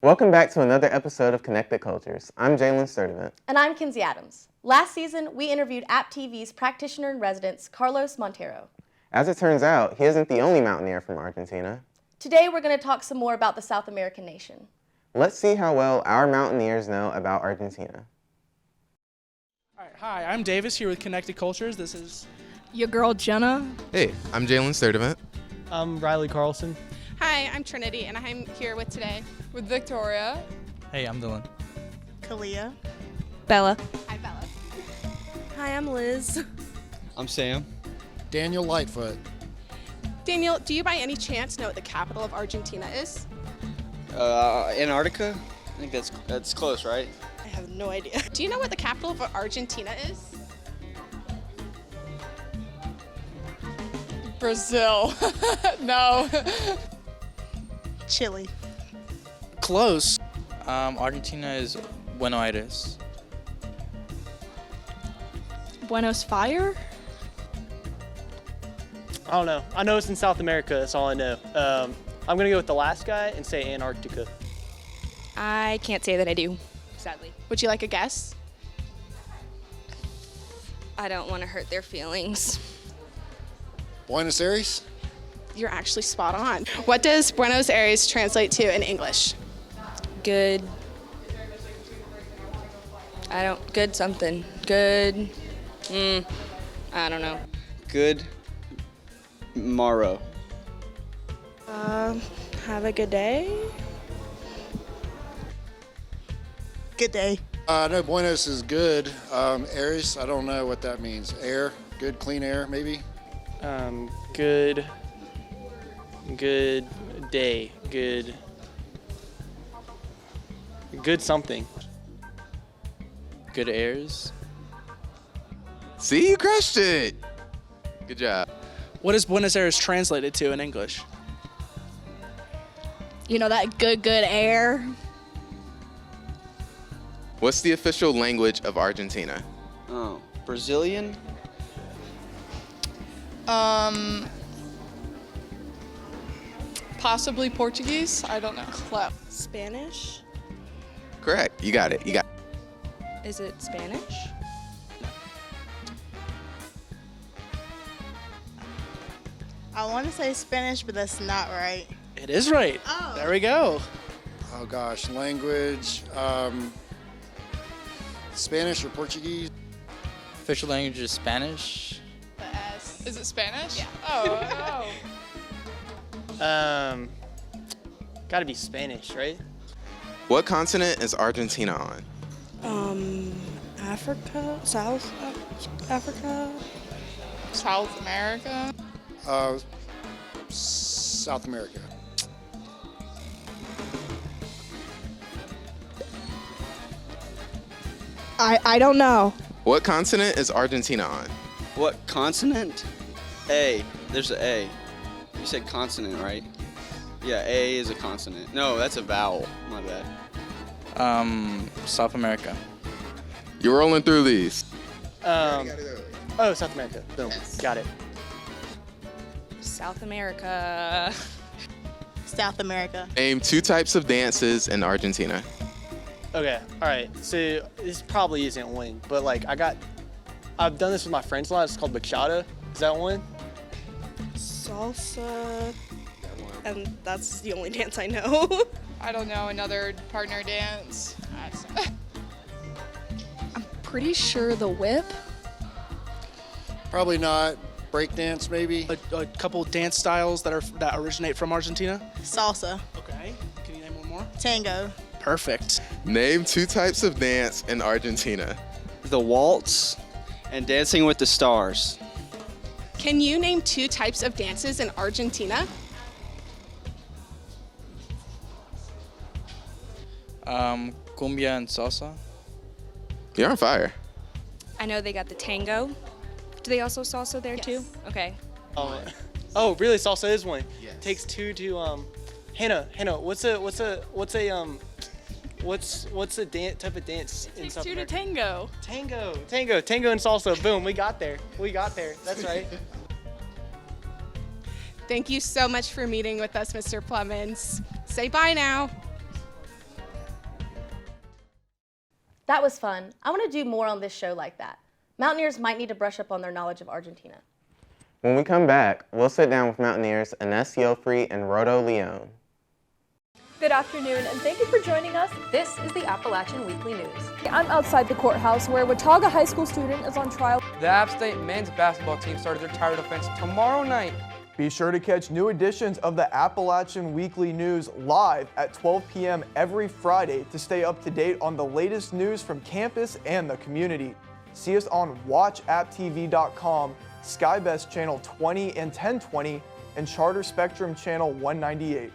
Welcome back to another episode of Connected Cultures. I'm Jaylen Sturdivant. And I'm Kenzie Adams. Last season, we interviewed App TV's practitioner-in-residence, Carlos Montero. As it turns out, he isn't the only Mountaineer from Argentina. Today, we're going to talk some more about the South American nation. Let's see how well our Mountaineers know about Argentina. All right, hi, I'm Davis here with Connected Cultures. This is your girl Jenna. Hey, I'm Jaylen Sturdivant. I'm Riley Carlson. Hi, I'm Trinity, and I'm here with Victoria. Hey, I'm Dylan. Kalia. Bella. Hi, Bella. Hi, I'm Liz. I'm Sam. Daniel Lightfoot. Daniel, do you by any chance know what the capital of Argentina is? Antarctica? I think that's close, right? I have no idea. Do you know what the capital of Argentina is? Brazil. No. Chile. Close. Argentina is Buenos Aires. Buenos Fire? I don't know. I know it's in South America. That's all I know. I'm going to go with the last guy and say Antarctica. I can't say that I do, sadly. Would you like a guess? I don't want to hurt their feelings. Buenos Aires? You're actually spot on. What does Buenos Aires translate to in English? Good. Good something. Good. I don't know. Good morrow. Have a good day. Good day. No, Buenos is good. Aires, I don't know what that means. Air, good, clean air, maybe? Good day. Good something. Good airs. See, you crushed it. Good job. what is Buenos Aires translated to in English? You know that good air? What's the official language of Argentina? Oh, Brazilian? Possibly Portuguese? I don't know. Close. Spanish? Correct. You got it. Is it Spanish? I want to say Spanish, but that's not right. It is right. Oh. There we go. Oh gosh, language, Spanish or Portuguese? Official language is Spanish. The S. Is it Spanish? Yeah. Oh. Gotta be Spanish, right? What continent is Argentina on? Africa? South Africa? South America? South America. I don't know. What continent is Argentina on? What consonant? A. There's an A. You said consonant, right? Yeah, A is a consonant. No, that's a vowel. My bad. South America. You're rolling through these. South America. Boom. Yes. Got it. South America. South America. Name 2 types of dances in Argentina. Okay, all right. So this probably isn't one, but like I've done this with my friends a lot. It's called bachata. Is that one? Salsa. And that's the only dance I know. I don't know. Another partner dance. I'm pretty sure the whip. Probably not. Breakdance, maybe? A couple dance styles that originate from Argentina. Salsa. Okay. Can you name one more? Tango. Perfect. Name 2 types of dance in Argentina. The waltz and Dancing with the Stars. Can you name 2 types of dances in Argentina? Cumbia and salsa. You're on fire. I know they got the tango. Do they also salsa there Yes. too? Okay. Oh, really? Salsa is one. Yes. Takes 2 to Hannah. What's a type of dance in Takes South 2 to America? tango. Tango and salsa. Boom, we got there. That's right. Thank you so much for meeting with us, Mr. Plemons. Say bye now. That was fun. I want to do more on this show like that. Mountaineers might need to brush up on their knowledge of Argentina. When we come back, we'll sit down with Mountaineers Ines Yofre and Rodo Leone. Good afternoon, and thank you for joining us. This is the Appalachian Weekly News. I'm outside the courthouse where a Watauga High School student is on trial. The App State men's basketball team started their title defense tomorrow night. Be sure to catch new editions of the Appalachian Weekly News live at 12 p.m. every Friday to stay up to date on the latest news from campus and the community. See us on watchapptv.com, SkyBest Channel 20 and 1020, and Charter Spectrum Channel 198.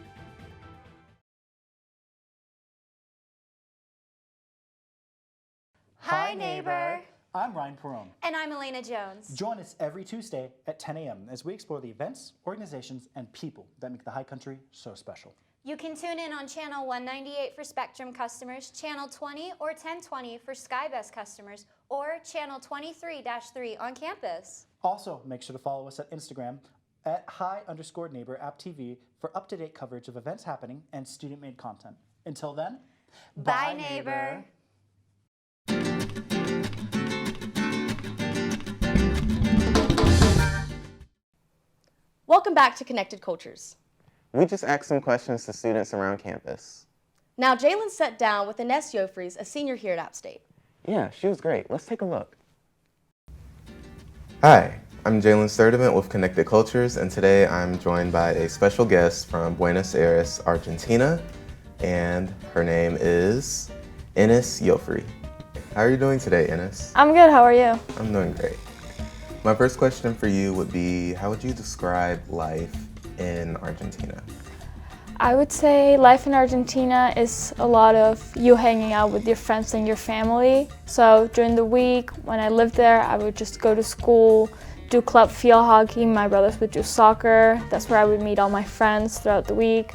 Hi, neighbor. I'm Ryan Perone. And I'm Elena Jones. Join us every Tuesday at 10 a.m. as we explore the events, organizations, and people that make the High Country so special. You can tune in on Channel 198 for Spectrum customers, Channel 20 or 1020 for SkyBest customers, or Channel 23-3 on campus. Also, make sure to follow us at Instagram at hi_neighbor_apptv for up-to-date coverage of events happening and student-made content. Until then, bye neighbor. Welcome back to Connected Cultures. We just asked some questions to students around campus. Now Jaylen sat down with Ines Yofre, a senior here at App State. Yeah, she was great. Let's take a look. Hi, I'm Jaylen Sturdivant with Connected Cultures, and today I'm joined by a special guest from Buenos Aires, Argentina, and her name is Ines Yofre. How are you doing today, Ines? I'm good, how are you? I'm doing great. My first question for you would be, how would you describe life in Argentina? I would say life in Argentina is a lot of you hanging out with your friends and your family. So during the week, when I lived there, I would just go to school, do club field hockey. My brothers would do soccer. That's where I would meet all my friends throughout the week.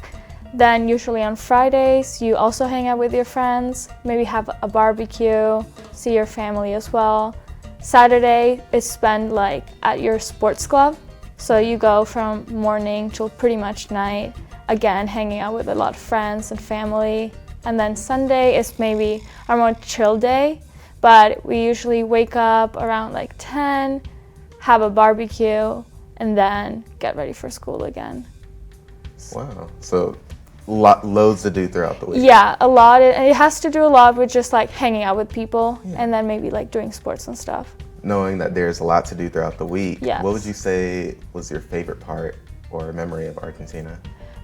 Then usually on Fridays, you also hang out with your friends, maybe have a barbecue, see your family as well. Saturday is spent like at your sports club. So you go from morning till pretty much night, again, hanging out with a lot of friends and family. And then Sunday is maybe our more chill day, but we usually wake up around like 10, have a barbecue, and then get ready for school again. Wow, so loads to do throughout the week. Yeah, a lot, and it has to do a lot with just like hanging out with people, and then maybe like doing sports and stuff. Knowing that there's a lot to do throughout the week, yes. What would you say was your favorite part or memory of Argentina?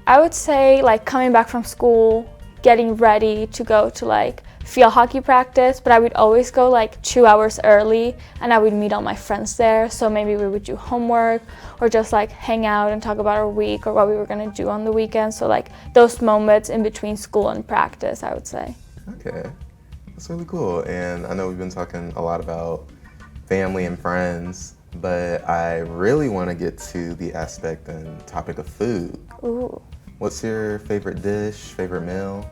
I would say like coming back from school, getting ready to go to like field hockey practice, but I would always go like 2 hours early and I would meet all my friends there. So maybe we would do homework or just like hang out and talk about our week or what we were gonna do on the weekend. So like those moments in between school and practice, I would say. Okay, that's really cool. And I know we've been talking a lot about family and friends, but I really want to get to the aspect and topic of food. Ooh. What's your favorite dish, favorite meal?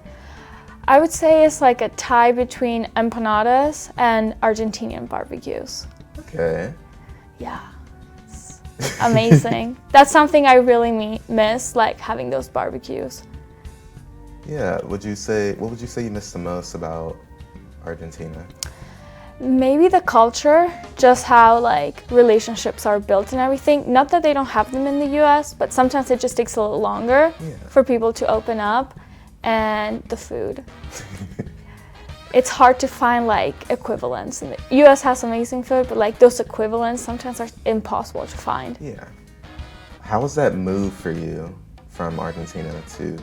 I would say it's like a tie between empanadas and Argentinian barbecues. Okay. Yeah, it's amazing. That's something I really miss, like having those barbecues. Yeah, what would you say you miss the most about Argentina? Maybe the culture, just how like relationships are built and everything. Not that they don't have them in the US, but sometimes it just takes a little longer for people to open up. And the food. It's hard to find like equivalents. And the US has amazing food, but like those equivalents sometimes are impossible to find. Yeah. How was that move for you from Argentina to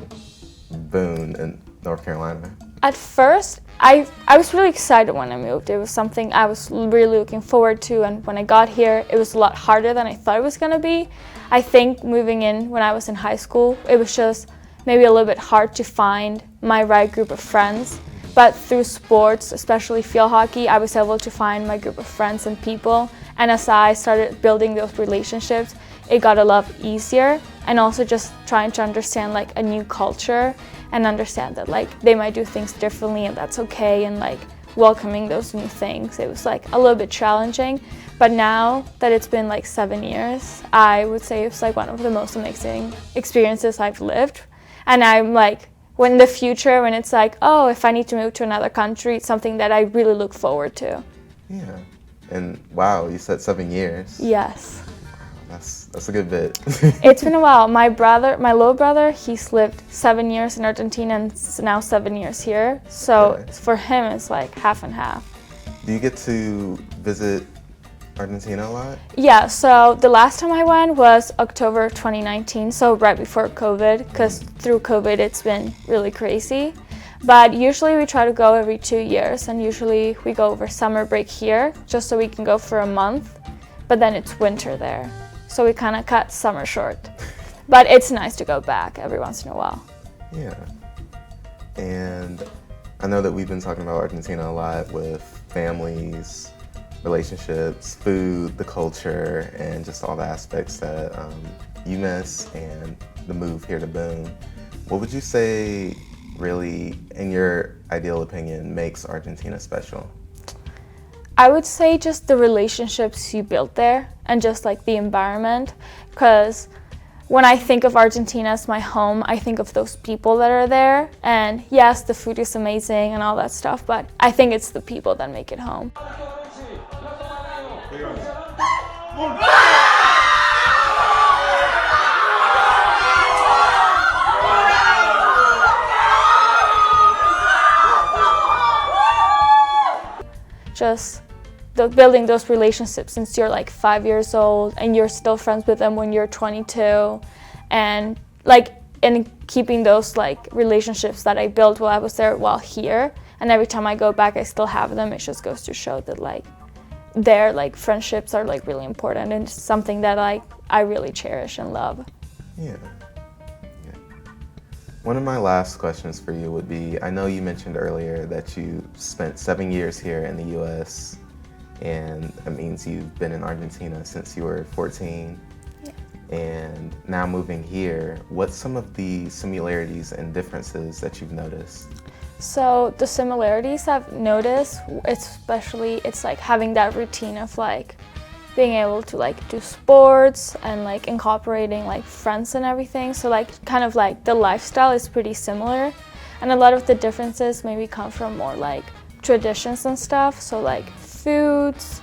Boone in North Carolina? At first, I was really excited when I moved. It was something I was really looking forward to, and when I got here, it was a lot harder than I thought it was gonna be. I think moving in when I was in high school, it was just maybe a little bit hard to find my right group of friends. But through sports, especially field hockey, I was able to find my group of friends and people. And as I started building those relationships, it got a lot easier. And also just trying to understand like a new culture and understand that like they might do things differently and that's okay, and like welcoming those new things. It was like a little bit challenging. But now that it's been like 7 years, I would say it's like one of the most amazing experiences I've lived. And I'm like when the future, when it's like, oh, if I need to move to another country, it's something that I really look forward to. Yeah. And wow, you said 7 years. Yes. That's a good bit. It's been a while. My little brother, he's lived 7 years in Argentina and now 7 years here. So Okay. for him, it's like half and half. Do you get to visit Argentina a lot? Yeah, so the last time I went was October 2019, so right before COVID, because through COVID it's been really crazy. But usually we try to go every 2 years, and usually we go over summer break here, just so we can go for a month, but then it's winter there. So we kind of cut summer short. But it's nice to go back every once in a while. Yeah. And I know that we've been talking about Argentina a lot with families, relationships, food, the culture, and just all the aspects that you miss and the move here to Boone. What would you say really, in your ideal opinion, makes Argentina special? I would say just the relationships you built there and just like the environment, because when I think of Argentina as my home, I think of those people that are there. And yes, the food is amazing and all that stuff, but I think it's the people that make it home. Just building those relationships since you're like 5 years old and you're still friends with them when you're 22, and keeping those like relationships that I built while I was there while here, and every time I go back I still have them. It just goes to show that like their like friendships are like really important and something that I really cherish and love. Yeah. One of my last questions for you would be, I know you mentioned earlier that you spent 7 years here in the US, and that means you've been in Argentina since you were 14. Yeah. And now moving here, what's some of the similarities and differences that you've noticed? So the similarities I've noticed, especially it's like having that routine of like being able to like do sports and like incorporating like friends and everything. So like kind of like the lifestyle is pretty similar, and a lot of the differences maybe come from more like traditions and stuff. So like foods,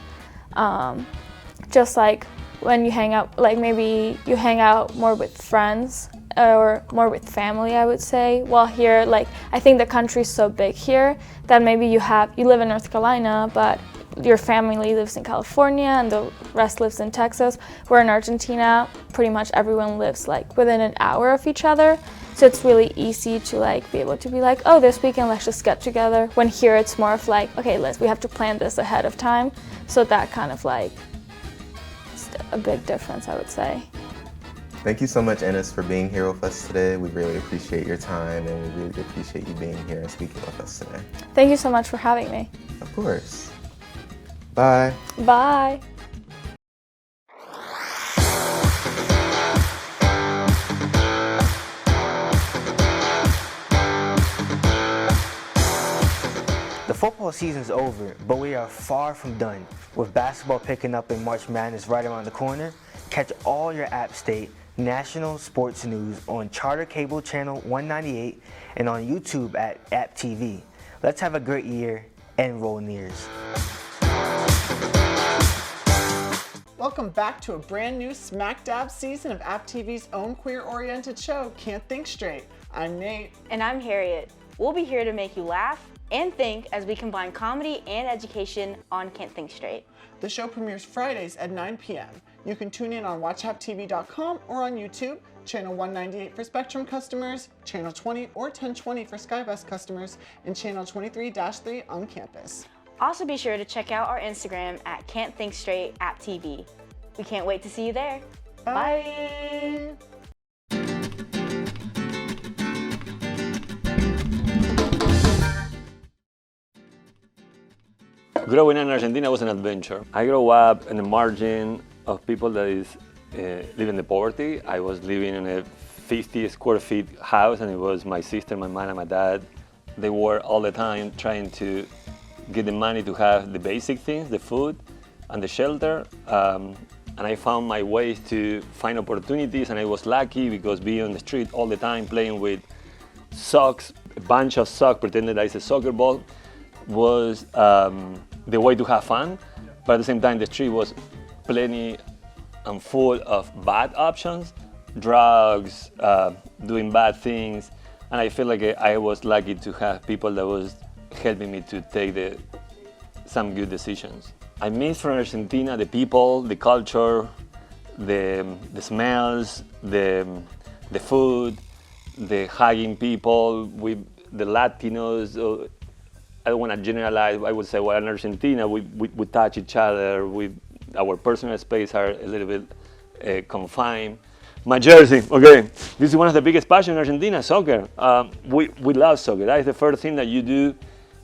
just like when you hang out, like maybe you hang out more with friends or more with family, I would say. While here, like I think the country's so big here that maybe you live in North Carolina, but your family lives in California and the rest lives in Texas. Where in Argentina, pretty much everyone lives like within an hour of each other. So it's really easy to like be able to be like, oh, this weekend let's just get together. When here it's more of like, okay, we have to plan this ahead of time. So that kind of like is a big difference, I would say. Thank you so much, Ines, for being here with us today. We really appreciate your time, and we really appreciate you being here and speaking with us today. Thank you so much for having me. Of course. Bye. Bye. The football season's over, but we are far from done. With basketball picking up and March Madness right around the corner, catch all your App State national sports news on Charter Cable Channel 198 and on YouTube at App TV. Let's have a great year and roll Nears. Welcome back to a brand new smack dab season of App TV's own queer-oriented show, Can't Think Straight. I'm Nate. And I'm Harriet. We'll be here to make you laugh and think as we combine comedy and education on Can't Think Straight. The show premieres Fridays at 9 p.m. You can tune in on watchapptv.com or on YouTube, channel 198 for Spectrum customers, channel 20 or 1020 for Skybus customers, and channel 23-3 on campus. Also be sure to check out our Instagram at Can't Think Straight App TV. We can't wait to see you there. Bye. Growing up in Argentina was an adventure. I grew up in the margin of people that is living in poverty. I was living in a 50 square feet house, and it was my sister, my mom, and my dad. They were all the time trying to get the money to have the basic things, the food and the shelter. And I found my ways to find opportunities, and I was lucky because being on the street all the time playing with socks, a bunch of socks, pretending that it's a soccer ball, was the way to have fun. But at the same time, the street was plenty and full of bad options, drugs, doing bad things. And I feel like I was lucky to have people that was helping me to take some good decisions. I miss from Argentina the people, the culture, the smells, the food, the hugging people, the Latinos. I don't want to generalize. I would say, well, in Argentina, we touch each other. Our personal space are a little bit confined. My jersey, okay. This is one of the biggest passions in Argentina, soccer. We love soccer. That is the first thing that you do.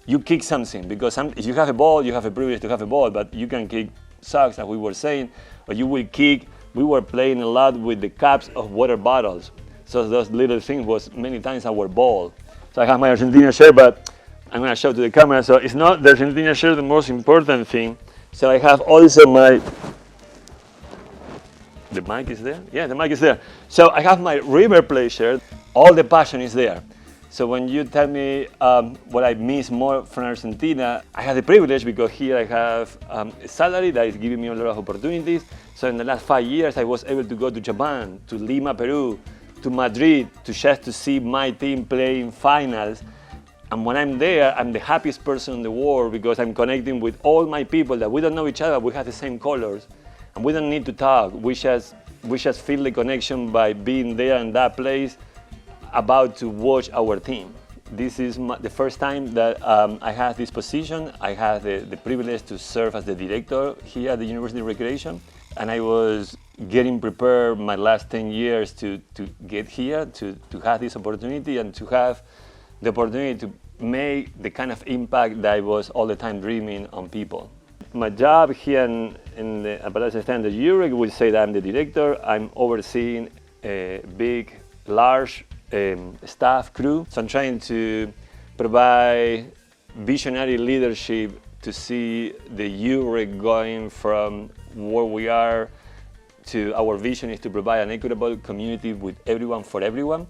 You kick something, because if you have a ball, you have a privilege to have a ball, but you can kick socks, as we were saying, or you will kick. We were playing a lot with the caps of water bottles. So those little things was many times our ball. So I have my Argentina shirt, but I'm gonna show to the camera. So it's not the Argentina shirt the most important thing. So I have also my, the mic is there? Yeah, the mic is there. So I have my River Plate shirt. All the passion is there. So when you tell me what I miss more from Argentina, I have the privilege because here I have a salary that is giving me a lot of opportunities. So in the last 5 years, I was able to go to Japan, to Lima, Peru, to Madrid, to see my team play in finals. And when I'm there, I'm the happiest person in the world because I'm connecting with all my people that we don't know each other, we have the same colors. And we don't need to talk. We just feel the connection by being there in that place, about to watch our team. This is the first time that I have this position. I have the privilege to serve as the director here at the University of Recreation. And I was getting prepared my last 10 years to get here, to have this opportunity and to have the opportunity to make the kind of impact that I was all the time dreaming on people. My job here in the Appalachian Standard Europe will say that I'm the director. I'm overseeing a big, large staff crew. So I'm trying to provide visionary leadership to see the Europe going from where we are to our vision is to provide an equitable community with everyone for everyone.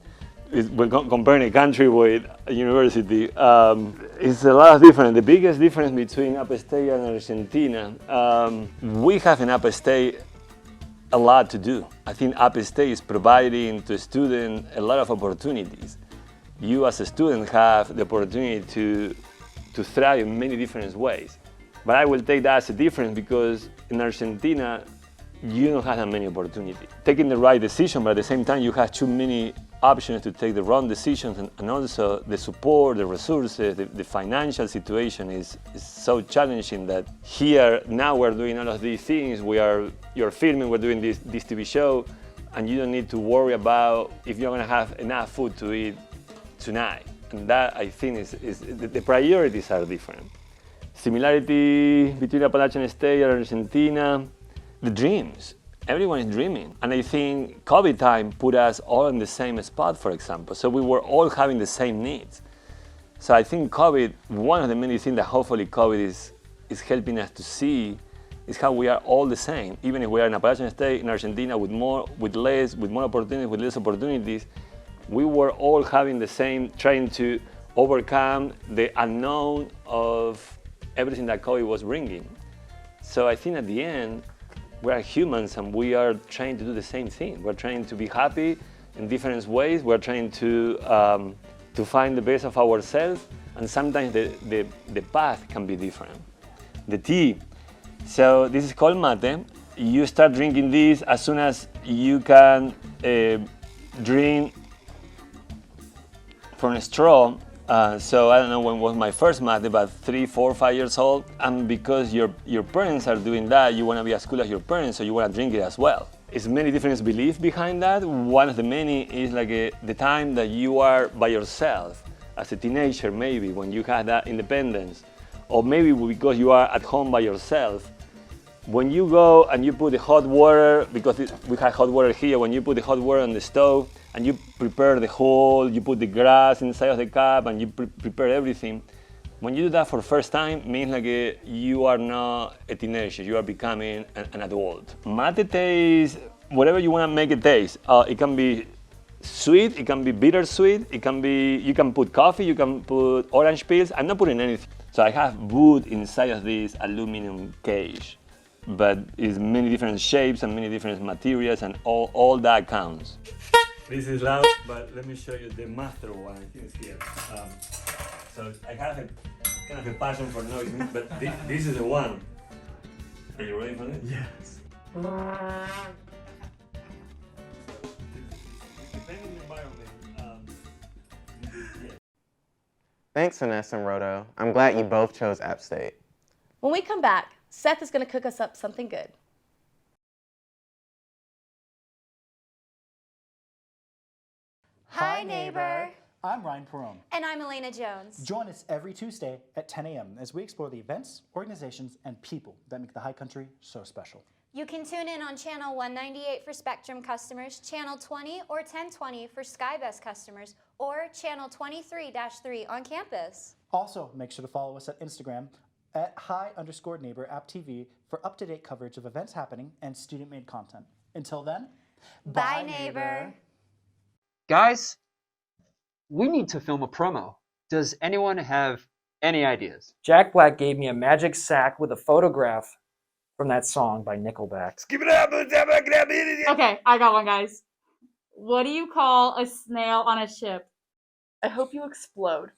When comparing a country with a university, it's a lot of different. The biggest difference between Upstate and Argentina, we have in Upstate a lot to do. I think Upstate is providing to students a lot of opportunities. You as a student have the opportunity to thrive in many different ways. But I will take that as a difference because in Argentina, you don't have that many opportunities. Taking the right decision, but at the same time, you have too many options to take the wrong decisions, and also the support, the resources, the financial situation is so challenging that here, now we're doing all of these things. You're filming, we're doing this TV show, and you don't need to worry about if you're gonna have enough food to eat tonight. And that, I think, is the priorities are different. Similarity between Appalachian State and Argentina, the dreams. Everyone is dreaming. And I think COVID time put us all in the same spot, for example. So we were all having the same needs. So I think COVID, one of the many things that hopefully COVID is helping us to see is how we are all the same. Even if we are in Appalachian State, in Argentina, with more opportunities, with less opportunities, we were all having the same, trying to overcome the unknown of everything that COVID was bringing. So I think at the end, we are humans and we are trying to do the same thing. We're trying to be happy in different ways. We're trying to find the best of ourselves, and sometimes the path can be different. The tea. So this is called mate. You start drinking this as soon as you can drink from a straw. So I don't know when was my first mate, but 3, 4, 5 years old. And because your parents are doing that, you want to be as cool as your parents, so you want to drink it as well. It's many different beliefs behind that. One of the many is like the time that you are by yourself, as a teenager maybe, when you have that independence. Or maybe because you are at home by yourself. When you go and you put the hot water, because we have hot water here, when you put the hot water on the stove, and you prepare the hole, you put the grass inside of the cup, and you prepare everything. When you do that for the first time, it means like you are not a teenager, you are becoming an adult. Mate tastes whatever you want to make it taste. It can be sweet, it can be bittersweet, it can be, you can put coffee, you can put orange peels. I'm not putting anything. So I have wood inside of this aluminum cage, but it's many different shapes and many different materials, and all that counts. This is loud, but let me show you the master one. I think it's here. So I have a kind of a passion for noise, but this is the one. Are you ready for this? Yes. Depending on the environment, yeah. Thanks, Ines and Rodo. I'm glad you both chose App State. When we come back, Seth is going to cook us up something good. Hi, neighbor. I'm Ryan Perone. And I'm Elena Jones. Join us every Tuesday at 10 a.m. as we explore the events, organizations, and people that make the High Country so special. You can tune in on Channel 198 for Spectrum customers, Channel 20 or 1020 for SkyBest customers, or Channel 23-3 on campus. Also, make sure to follow us at Instagram at @hi_neighbor_app_tv for up-to-date coverage of events happening and student-made content. Until then, bye, neighbor. Guys, we need to film a promo. Does anyone have any ideas? Jack Black gave me a magic sack with a photograph from that song by Nickelback. Okay, I got one, guys. What do you call a snail on a ship? I hope you explode.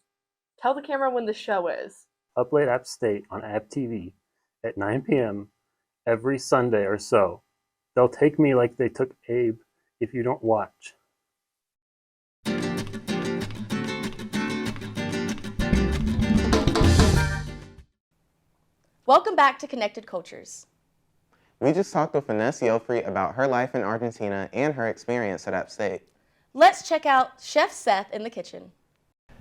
Tell the camera when the show is. Up Late App State on App TV at 9 p.m. every Sunday or so. They'll take me like they took Abe if you don't watch. Welcome back to Connected Cultures. We just talked with Ines Yofre about her life in Argentina and her experience at App State. Let's check out Chef Seth in the kitchen.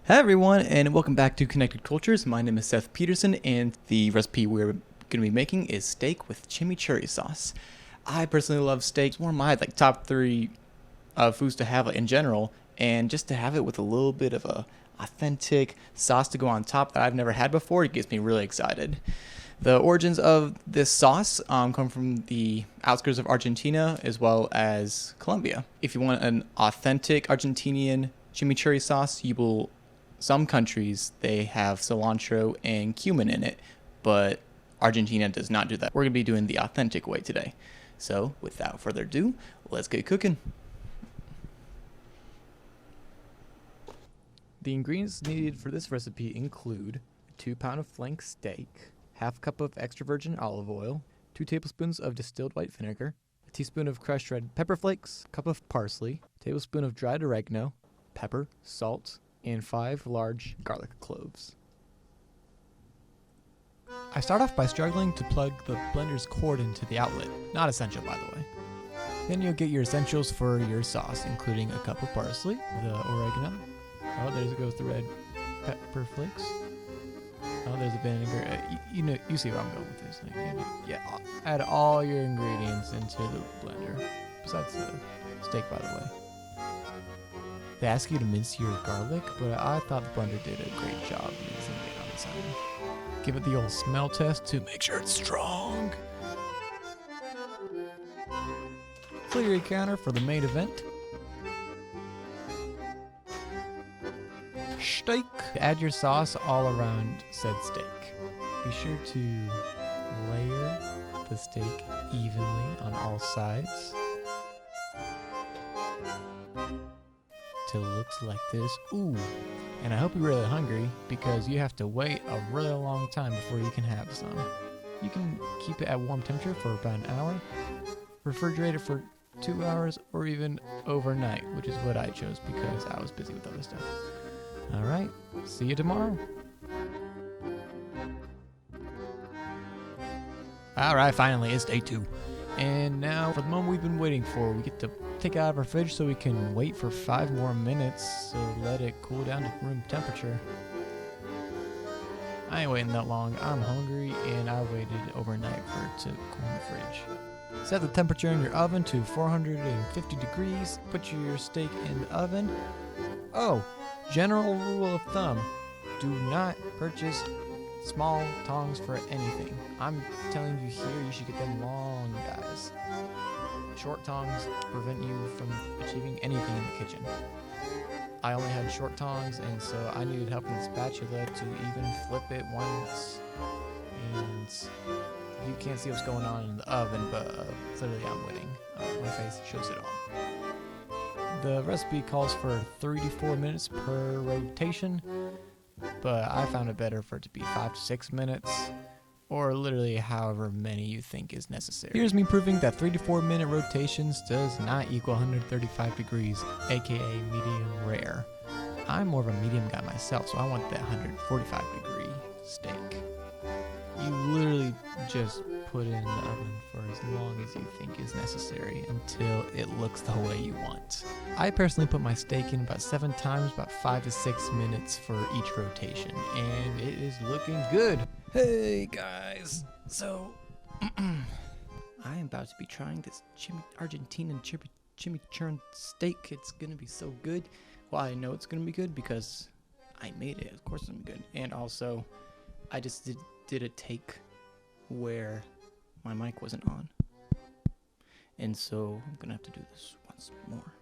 Hi everyone, and welcome back to Connected Cultures. My name is Seth Peterson, and the recipe we're going to be making is steak with chimichurri sauce. I personally love steak. It's one of my top 3 foods to have in general, and just to have it with a little bit of a authentic sauce to go on top that I've never had before, it gets me really excited. The origins of this sauce come from the outskirts of Argentina as well as Colombia. If you want an authentic Argentinian chimichurri sauce, some countries, they have cilantro and cumin in it, but Argentina does not do that. We're going to be doing the authentic way today. So without further ado, let's get cooking. The ingredients needed for this recipe include 2 pounds of flank steak, half cup of extra virgin olive oil, 2 tablespoons of distilled white vinegar, a teaspoon of crushed red pepper flakes, a cup of parsley, a tablespoon of dried oregano, pepper, salt, and 5 large garlic cloves. I start off by struggling to plug the blender's cord into the outlet, not essential by the way. Then you'll get your essentials for your sauce, including a cup of parsley, the oregano, oh there goes the red pepper flakes, oh, there's a vinegar. You see where I'm going with this. Yeah, add all your ingredients into the blender, besides the steak, by the way. They ask you to mince your garlic, but I thought the blender did a great job mincing it on its own. Give it the old smell test to make sure it's strong. Clear your counter for the main event. Steak. Add your sauce all around said steak. Be sure to layer the steak evenly on all sides till it looks like this. Ooh, and I hope you're really hungry because you have to wait a really long time before you can have some. You can keep it at warm temperature for about an hour, refrigerate it for 2 hours, or even overnight, which is what I chose because I was busy with other stuff. Alright, see you tomorrow. Alright, finally, it's day 2. And now, for the moment we've been waiting for, we get to take it out of our fridge so we can wait for 5 more minutes, so let it cool down to room temperature. I ain't waiting that long, I'm hungry, and I waited overnight for it to cool in the fridge. Set the temperature in your oven to 450 degrees, put your steak in the oven. Oh! General rule of thumb, do not purchase Small tongs for anything. I'm telling you here, you should get them long, guys. Short tongs prevent you from achieving anything in the kitchen. I only had short tongs, and so I needed help with the spatula to even flip it once. And you can't see what's going on in the oven, but clearly I'm winning. My face shows it all. The recipe calls for 3 to 4 minutes per rotation, but I found it better for it to be 5 to 6 minutes, or literally however many you think is necessary. Here's me proving that 3 to 4 minute rotations does not equal 135 degrees, aka medium rare. I'm more of a medium guy myself, so I want that 145 degree steak. You literally just put it in the oven for as long as you think is necessary until it looks the way you want. I personally put my steak in about 7 times, about 5 to 6 minutes for each rotation, and it is looking good. Hey guys, so I am about to be trying this Argentinian chimichurri steak. It's gonna be so good. Well, I know it's gonna be good because I made it. Of course it's gonna be good. And also, I just did a take where my mic wasn't on, and so I'm gonna have to do this once more.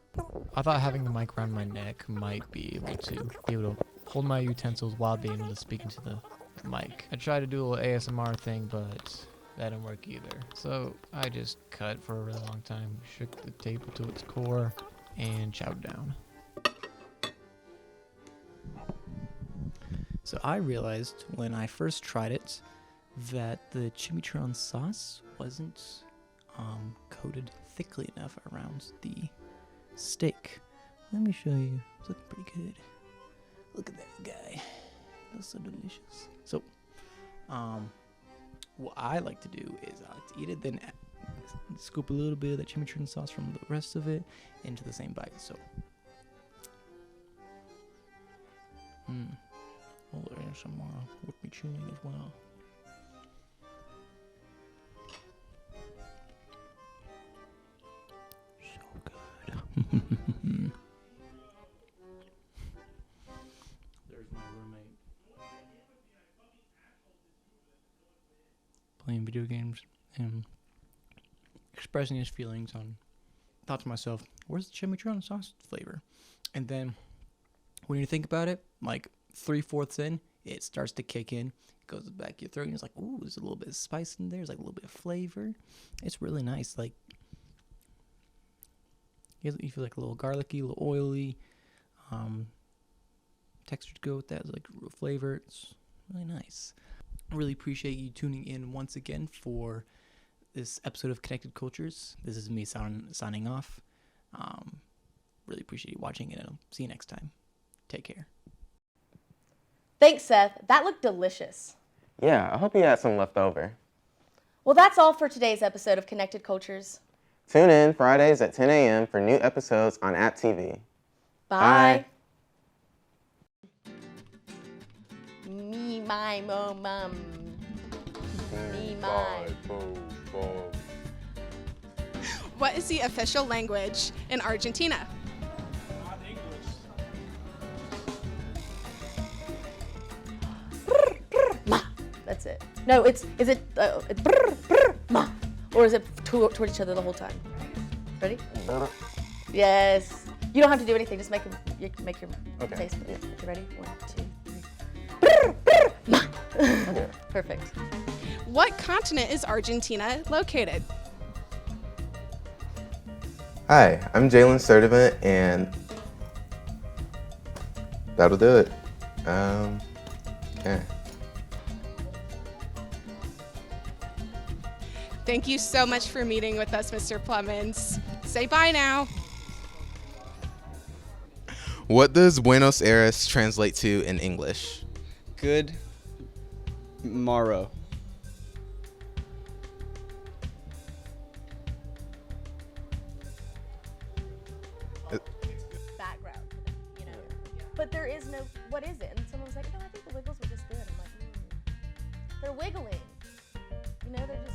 I thought having the mic around my neck might be able to hold my utensils while being able to speak into the mic. I tried to do a little ASMR thing, but that didn't work either. So I just cut for a really long time, shook the table to its core, and chowed down. So I realized when I first tried it that the chimichurri sauce wasn't coated thickly enough around the steak. Let me show you. It's looking pretty good. Look at that guy. Looks so delicious. So, what I like to do is I like to eat it, then scoop a little bit of that chimichurri sauce from the rest of it into the same bite. So, oh, there's some more with me chewing as well. So good. There's my roommate. Playing video games and expressing his feelings on. Thought to myself, where's the chimichurri sauce flavor? And then when you think about it, like 3/4 in, it starts to kick in. It goes back to your throat, and it's like, ooh, there's a little bit of spice in there. There's like a little bit of flavor. It's really nice. Like, you feel like a little garlicky, a little oily. Texture to go with that is like real flavor. It's really nice. I really appreciate you tuning in once again for this episode of Connected Cultures. This is me signing off. Really appreciate you watching, and I'll see you next time. Take care. Thanks, Seth. That looked delicious. Yeah, I hope you had some left over. Well, that's all for today's episode of Connected Cultures. Tune in Fridays at 10 a.m. for new episodes on App TV. Bye. Me, my, mom. Me, my. What is the official language in Argentina? That's it. No, is it brr, brr, ma, or is it toward each other the whole time? Ready? Yes. You don't have to do anything. Just make your face. Yeah. Okay, ready? 1, 2, 3. Brr, brr, ma. Okay. Perfect. What continent is Argentina located? Hi, I'm Jaylen Sturdivant, and that'll do it. Yeah. Thank you so much for meeting with us, Mr. Plemons. Say bye now. What does Buenos Aires translate to in English? Good morrow. Background, you know. But there is no, what is it? And someone was like, no, I think the Wiggles were just good. I'm like, they're wiggling. You know, they're just